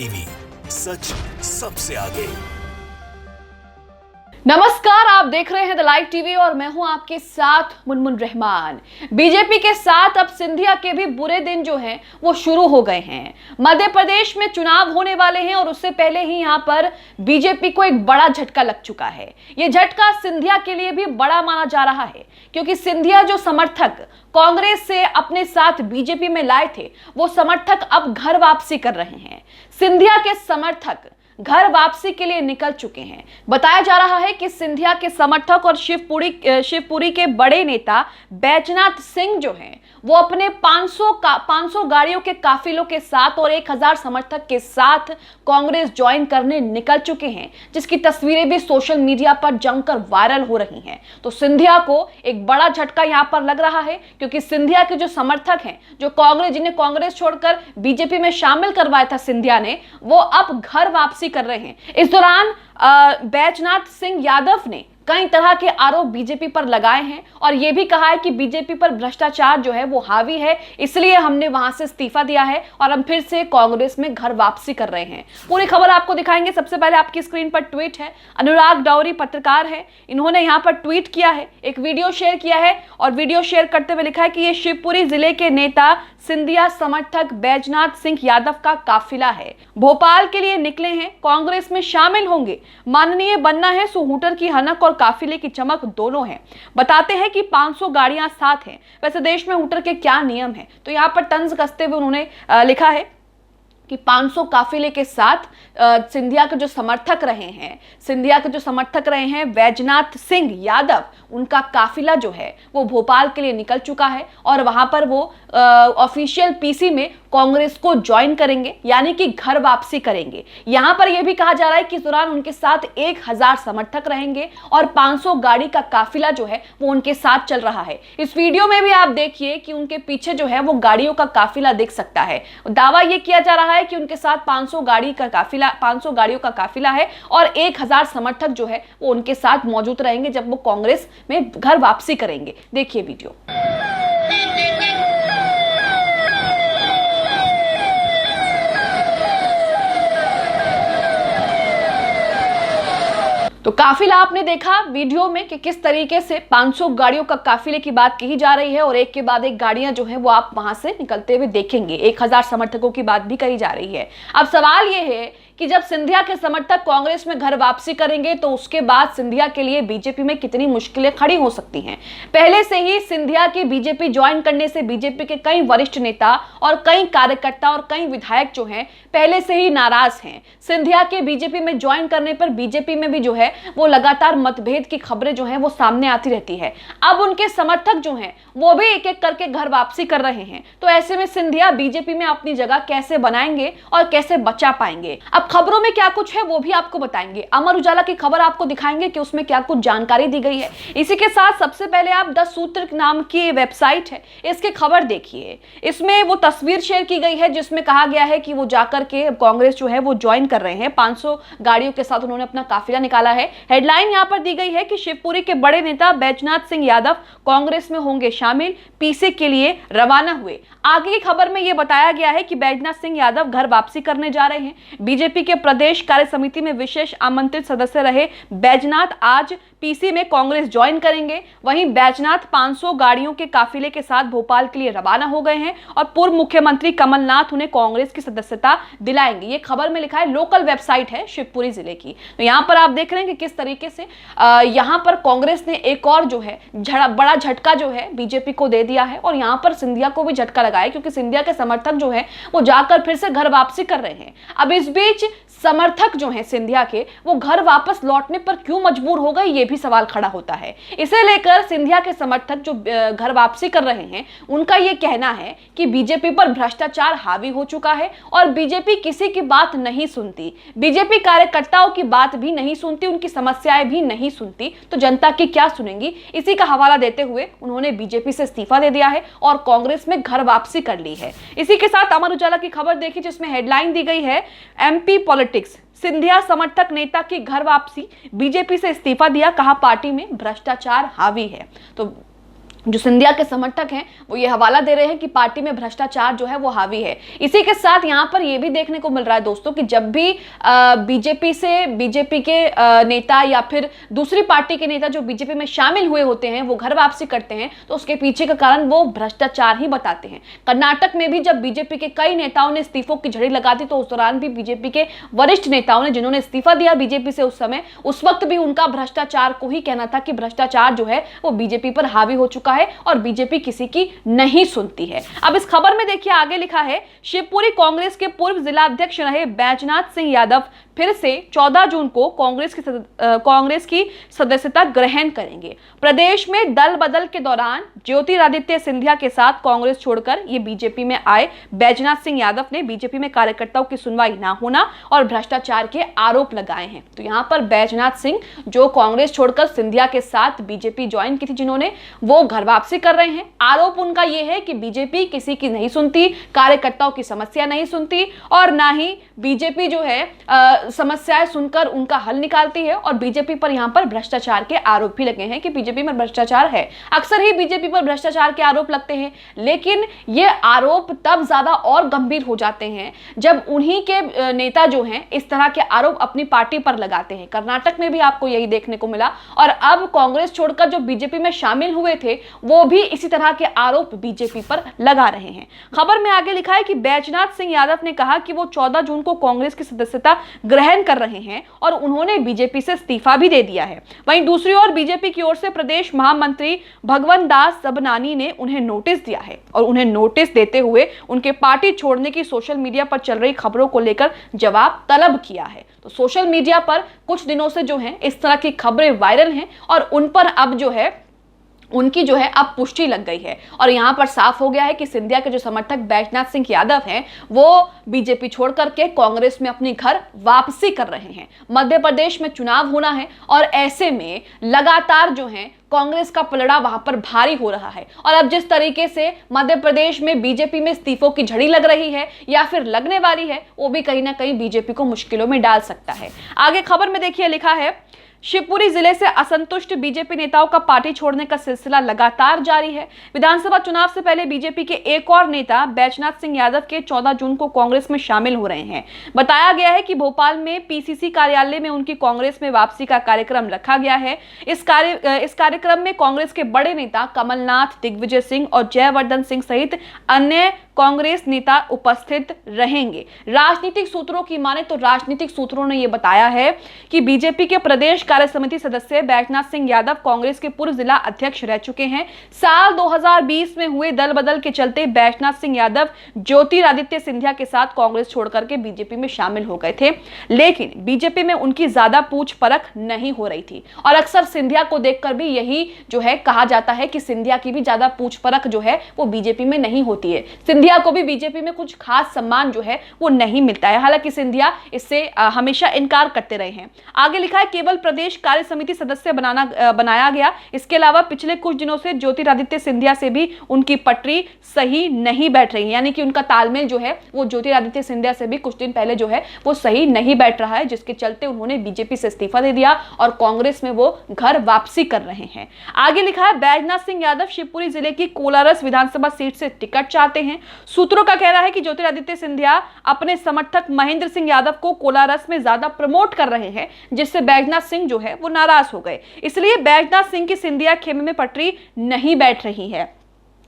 TV, सच सबसे आगे। नमस्कार, आप देख रहे हैं द लाइव टीवी और मैं हूं आपके साथ मुनमुन रहमान। बीजेपी के साथ अब सिंधिया के भी बुरे दिन जो हैं वो शुरू हो गए हैं। मध्य प्रदेश में चुनाव होने वाले हैं और उससे पहले ही यहां पर बीजेपी को एक बड़ा झटका लग चुका है। ये झटका सिंधिया के लिए भी बड़ा माना जा रहा है, क्योंकि सिंधिया जो समर्थक कांग्रेस से अपने साथ बीजेपी में लाए थे, वो समर्थक अब घर वापसी कर रहे हैं। सिंधिया के समर्थक घर वापसी के लिए निकल चुके हैं। बताया जा रहा है कि सिंधिया के समर्थक और शिवपुरी के बड़े नेता बैजनाथ सिंह जो हैं वो अपने 500 गाड़ियों के काफिलों के साथ और 1000 समर्थक के साथ कांग्रेस ज्वाइन करने निकल चुके हैं, जिसकी तस्वीरें भी सोशल मीडिया पर जमकर वायरल हो रही हैं। तो सिंधिया को एक बड़ा झटका यहां पर लग रहा है, क्योंकि सिंधिया के जो समर्थक हैं, जिन्हें कांग्रेस छोड़कर बीजेपी में शामिल करवाया था सिंधिया ने, वो अब घर वापसी कर रहे हैं। इस दौरान बैजनाथ सिंह यादव ने कई तरह के आरोप बीजेपी पर लगाए हैं और यह भी कहा है कि बीजेपी पर भ्रष्टाचार जो है वो हावी है, इसलिए हमने वहां से इस्तीफा दिया है और हम फिर से कांग्रेस में घर वापसी कर रहे हैं। पूरी खबर आपको दिखाएंगे। सबसे पहले आपकी स्क्रीन पर ट्वीट है, अनुराग डौरी पत्रकार है, इन्होंने यहां पर ट्वीट किया है, एक वीडियो शेयर किया है और वीडियो शेयर करते हुए लिखा है कि ये शिवपुरी जिले के नेता सिंधिया समर्थक बैजनाथ सिंह यादव का काफिला है, भोपाल के लिए निकले हैं, कांग्रेस में शामिल होंगे, माननीय बनना है, सो हूटर की हनक और काफिले की चमक दोनों हैं। बताते हैं कि 500 गाड़ियां साथ हैं। वैसे देश में हूटर के क्या नियम हैं, तो यहाँ पर तंज कसते हुए उन्होंने लिखा है कि 500 काफिले के साथ सिंधिया के जो समर्थक रहे हैं बैजनाथ सिंह यादव, उनका काफिला जो है वो भोपाल के लिए निकल चुका है और वहां पर वो ऑफिशियल पीसी में कांग्रेस को ज्वाइन करेंगे, यानी कि घर वापसी करेंगे। यहां पर यह भी कहा जा रहा है कि इस दौरान उनके साथ 1000 समर्थक रहेंगे और 500 गाड़ी का काफिला जो है वो उनके साथ चल रहा है। इस वीडियो में भी आप देखिए कि उनके पीछे जो है वो गाड़ियों का काफिला दिख सकता है। दावा यह किया जा रहा है कि उनके साथ 500 गाड़ियों का काफिला है और 1000 समर्थक जो है वो उनके साथ मौजूद रहेंगे जब वो कांग्रेस में घर वापसी करेंगे। देखिए वीडियो। तो काफिला आपने देखा वीडियो में कि किस तरीके से 500 गाड़ियों का काफिले की बात कही जा रही है और एक के बाद एक गाड़ियां जो हैं वो आप वहां से निकलते हुए देखेंगे। 1000 समर्थकों की बात भी कही जा रही है। अब सवाल ये है कि जब सिंधिया के समर्थक कांग्रेस में घर वापसी करेंगे तो उसके बाद सिंधिया के लिए बीजेपी में कितनी मुश्किलें खड़ी हो सकती हैं। पहले से ही सिंधिया के बीजेपी ज्वाइन करने से बीजेपी के कई वरिष्ठ नेता और कई कार्यकर्ता और कई विधायक जो हैं पहले से ही नाराज हैं। सिंधिया के बीजेपी में ज्वाइन करने पर बीजेपी में भी जो है वो लगातार मतभेद की खबरें जो हैं वो सामने आती रहती है। अब उनके समर्थक जो हैं वो भी एक एक करके घर वापसी कर रहे हैं, तो ऐसे में सिंधिया बीजेपी में अपनी जगह कैसे बनाएंगे और कैसे बचा पाएंगे। अब खबरों में क्या कुछ है वो भी आपको बताएंगे। अमर उजाला की खबर आपको दिखाएंगे कि उसमें क्या कुछ जानकारी दी गई है। इसी के साथ सबसे पहले आप 10 सूत्र नाम की वेबसाइट है, इसकी खबर देखिए। इसमें वो तस्वीर शेयर की गई है जिसमें कहा गया है कि वो जाकर के कांग्रेस जो है वो ज्वाइन कर रहे हैं। 500 गाड़ियों के साथ उन्होंने अपना काफिला निकाला है। हेडलाइन यहां पर दी गई है कि शिवपुरी के बड़े नेता बैजनाथ सिंह यादव कांग्रेस में होंगे शामिल, पीसी के लिए रवाना हुए। आगे की खबर में यह बताया गया है कि बैजनाथ सिंह यादव घर वापसी करने जा रहे हैं। बीजेपी के प्रदेश कार्य समिति में विशेष आमंत्रित सदस्य रहे बैजनाथ आज पीसी में कांग्रेस ज्वाइन करेंगे। वहीं बैजनाथ 500 गाड़ियों के काफिले के साथ भोपाल के लिए रवाना हो गए हैं और पूर्व मुख्यमंत्री कमलनाथ उन्हें कांग्रेस की सदस्यता दिलाएंगे। ये खबर में लिखा है, लोकल वेबसाइट है शिवपुरी जिले की। तो यहां पर आप देख रहे हैं कि किस तरीके से यहां पर कांग्रेस ने एक और जो है बड़ा झटका जो है बीजेपी को दे दिया है और यहां पर सिंधिया को भी झटका लगा है, क्योंकि सिंधिया के समर्थक जो है वो जाकर फिर से घर वापसी कर रहे हैं। अब इस बीच समर्थक जो हैं सिंधिया के, वो घर वापस लौटने पर क्यों मजबूर हो गए, ये भी सवाल खड़ा होता है। इसे लेकर सिंधिया के समर्थक जो घर वापसी कर रहे हैं, उनका ये कहना है कि बीजेपी पर भ्रष्टाचार हावी हो चुका है और बीजेपी किसी की बात नहीं सुनती, बीजेपी कार्यकर्ताओं की बात भी नहीं सुनती, उनकी समस्याएं भी नहीं सुनती, तो जनता की क्या सुनेंगी। इसी का हवाला देते हुए उन्होंने बीजेपी से इस्तीफा दे दिया है और कांग्रेस में घर वापसी कर ली है। इसी के साथ अमर उजाला की खबर देखिए जिसमें हेडलाइन दी गई है, एमपी पॉलिटिक्स, सिंधिया समर्थक नेता की घर वापसी, बीजेपी से इस्तीफा दिया, कहा पार्टी में भ्रष्टाचार हावी है। तो जो सिंधिया के समर्थक हैं वो ये हवाला दे रहे हैं कि पार्टी में भ्रष्टाचार जो है वो हावी है। इसी के साथ यहाँ पर ये भी देखने को मिल रहा है दोस्तों कि जब भी बीजेपी के नेता या फिर दूसरी पार्टी के नेता जो बीजेपी में शामिल हुए होते हैं वो घर वापसी करते हैं तो उसके पीछे का कारण वो भ्रष्टाचार ही बताते हैं। कर्नाटक में भी जब बीजेपी के कई नेताओं ने इस्तीफों की झड़ी लगा दी तो उस दौरान भी बीजेपी के वरिष्ठ नेताओं ने जिन्होंने इस्तीफा दिया बीजेपी से उस वक्त भी उनका भ्रष्टाचार को ही कहना था कि भ्रष्टाचार जो है वो बीजेपी पर हावी हो चुका है और बीजेपी किसी की नहीं सुनती है। अब इस खबर में देखिए आगे लिखा है, शिवपुरी कांग्रेस के पूर्व जिला अध्यक्ष रहे बैजनाथ सिंह यादव फिर से 14 जून को कांग्रेस की सदस्यता ग्रहण करेंगे। प्रदेश में दल बदल के दौरान ज्योतिरादित्य सिंधिया के साथ कांग्रेस छोड़कर ये बीजेपी में आए बैजनाथ सिंह यादव ने बीजेपी में कार्यकर्ताओं की सुनवाई ना होना और भ्रष्टाचार के आरोप लगाए हैं। तो यहाँ पर बैजनाथ सिंह जो कांग्रेस छोड़कर सिंधिया के साथ बीजेपी ज्वाइन की थी जिन्होंने, वो घर वापसी कर रहे हैं। आरोप उनका यह है कि बीजेपी किसी की नहीं सुनती, कार्यकर्ताओं की समस्या नहीं सुनती और ना ही बीजेपी जो है समस्याएं सुनकर उनका हल निकालती है और बीजेपी पर यहां पर भ्रष्टाचार के आरोप भी लगे हैं कि बीजेपी में भ्रष्टाचार है। अक्सर ही बीजेपी पर भ्रष्टाचार के आरोप लगते हैं, लेकिन ये आरोप तब ज्यादा और गंभीर हो जाते हैं जब उन्हीं के नेता जो हैं इस तरह के आरोप अपनी पार्टी पर लगाते हैं। कर्नाटक में भी आपको यही देखने को मिला और अब कांग्रेस छोड़कर जो बीजेपी में शामिल हुए थे वो भी इसी तरह के आरोप बीजेपी पर लगा रहे हैं। खबर में आगे लिखा है कि बैजनाथ सिंह यादव ने कहा कि वो 14 जून को कांग्रेस की सदस्यता ग्रहण कर रहे हैं और उन्होंने बीजेपी से इस्तीफा भी दे दिया है। वहीं दूसरी ओर बीजेपी की ओर से प्रदेश महामंत्री भगवंत दास सबनानी ने उन्हें नोटिस दिया है और उन्हें नोटिस देते हुए उनके पार्टी छोड़ने की सोशल मीडिया पर चल रही खबरों को लेकर जवाब तलब किया है। तो सोशल मीडिया पर कुछ दिनों से जो है इस तरह की खबरें वायरल हैं और उन पर अब जो है उनकी जो है अब पुष्टि लग गई है और यहां पर साफ हो गया है कि सिंधिया के जो समर्थक बैजनाथ सिंह यादव हैं वो बीजेपी छोड़ करके कांग्रेस में अपनी घर वापसी कर रहे हैं। मध्य प्रदेश में चुनाव होना है और ऐसे में लगातार जो है कांग्रेस का पलड़ा वहां पर भारी हो रहा है और अब जिस तरीके से मध्य प्रदेश में बीजेपी में इस्तीफों की झड़ी लग रही है या फिर लगने वाली है वो भी कहीं ना कहीं बीजेपी को मुश्किलों में डाल सकता है। आगे खबर में देखिए लिखा है, शिवपुरी जिले से असंतुष्ट बीजेपी नेताओं का पार्टी छोड़ने का सिलसिला लगातार जारी है। विधानसभा चुनाव से पहले बीजेपी के एक और नेता बैजनाथ सिंह यादव के 14 जून को कांग्रेस में शामिल हो रहे हैं। बताया गया है कि भोपाल में पीसीसी कार्यालय में उनकी कांग्रेस में वापसी का कार्यक्रम रखा गया है। इस कार्यक्रम में कांग्रेस के बड़े नेता कमलनाथ, दिग्विजय सिंह और जयवर्धन सिंह सहित अन्य कांग्रेस नेता उपस्थित रहेंगे। राजनीतिक सूत्रों की माने तो राजनीतिक सूत्रों ने यह बताया है कि बीजेपी के प्रदेश कार्य समिति सदस्य बैजनाथ सिंह यादव कांग्रेस के पूर्व जिला अध्यक्ष रह चुके हैं। साल 2020 में हुए दल बदल के चलते बैजनाथ सिंह यादव ज्योतिरादित्य सिंधिया के साथ कांग्रेस छोड़कर के बीजेपी में शामिल हो गए थे, लेकिन बीजेपी में उनकी ज्यादा पूछ परख नहीं हो रही थी और अक्सर सिंधिया को देखकर भी यही जो है कहा जाता है कि सिंधिया की भी ज्यादा पूछ परख जो है वो बीजेपी में नहीं होती है। सिंधिया को भी बीजेपी में कुछ खास सम्मान जो है वो नहीं मिलता है, हालांकि सिंधिया इससे हमेशा इनकार करते रहे हैं। आगे लिखा है, केवल प्रदेश कार्य समिति सदस्य बनाया गया। इसके अलावा पिछले कुछ दिनों से ज्योतिरादित्य सिंधिया से भी उनकी पटरी सही नहीं बैठ रही है, यानी कि उनका तालमेल जो है वो ज्योतिरादित्य सिंधिया से भी कुछ दिन पहले जो है वो सही नहीं बैठ रहा है, जिसके चलते उन्होंने बीजेपी से इस्तीफा दे दिया और कांग्रेस में वो घर वापसी कर रहे हैं। आगे लिखा है, बैजनाथ सिंह यादव शिवपुरी जिले की कोलारस विधानसभा सीट से टिकट चाहते हैं। सूत्रों का कहना है कि ज्योतिरादित्य सिंधिया अपने समर्थक महेंद्र सिंह यादव को कोलारस में ज्यादा प्रमोट कर रहे हैं, जिससे बैजनाथ सिंह जो है वो नाराज हो गए। इसलिए बैजनाथ सिंह की सिंधिया खेमे में पटरी नहीं बैठ रही है।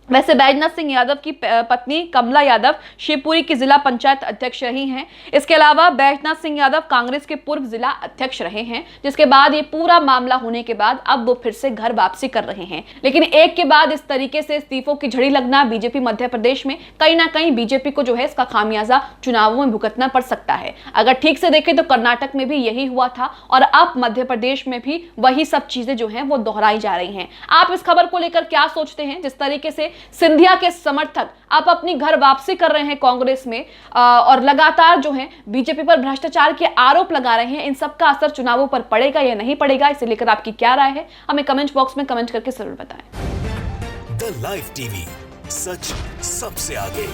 वैसे बैजनाथ सिंह यादव की पत्नी कमला यादव शिवपुरी की जिला पंचायत अध्यक्ष रही हैं। इसके अलावा बैजनाथ सिंह यादव कांग्रेस के पूर्व जिला अध्यक्ष रहे हैं, जिसके बाद ये पूरा मामला होने के बाद अब वो फिर से घर वापसी कर रहे हैं। लेकिन एक के बाद इस तरीके से इस्तीफों की झड़ी लगना बीजेपी मध्य प्रदेश में कहीं ना कहीं बीजेपी को जो है इसका खामियाजा चुनावों में भुगतना पड़ सकता है। अगर ठीक से देखें तो कर्नाटक में भी यही हुआ था और अब मध्य प्रदेश में भी वही सब चीजें जो है वो दोहराई जा रही हैं। आप इस खबर को लेकर क्या सोचते हैं? जिस तरीके से सिंधिया के समर्थक अब अपनी घर वापसी कर रहे हैं कांग्रेस में और लगातार जो है बीजेपी पर भ्रष्टाचार के आरोप लगा रहे हैं, इन सब का असर चुनावों पर पड़ेगा या नहीं पड़ेगा, इसे लेकर आपकी क्या राय है हमें कमेंट बॉक्स में कमेंट करके जरूर बताएं। द लाइव टीवी, सच सबसे आगे।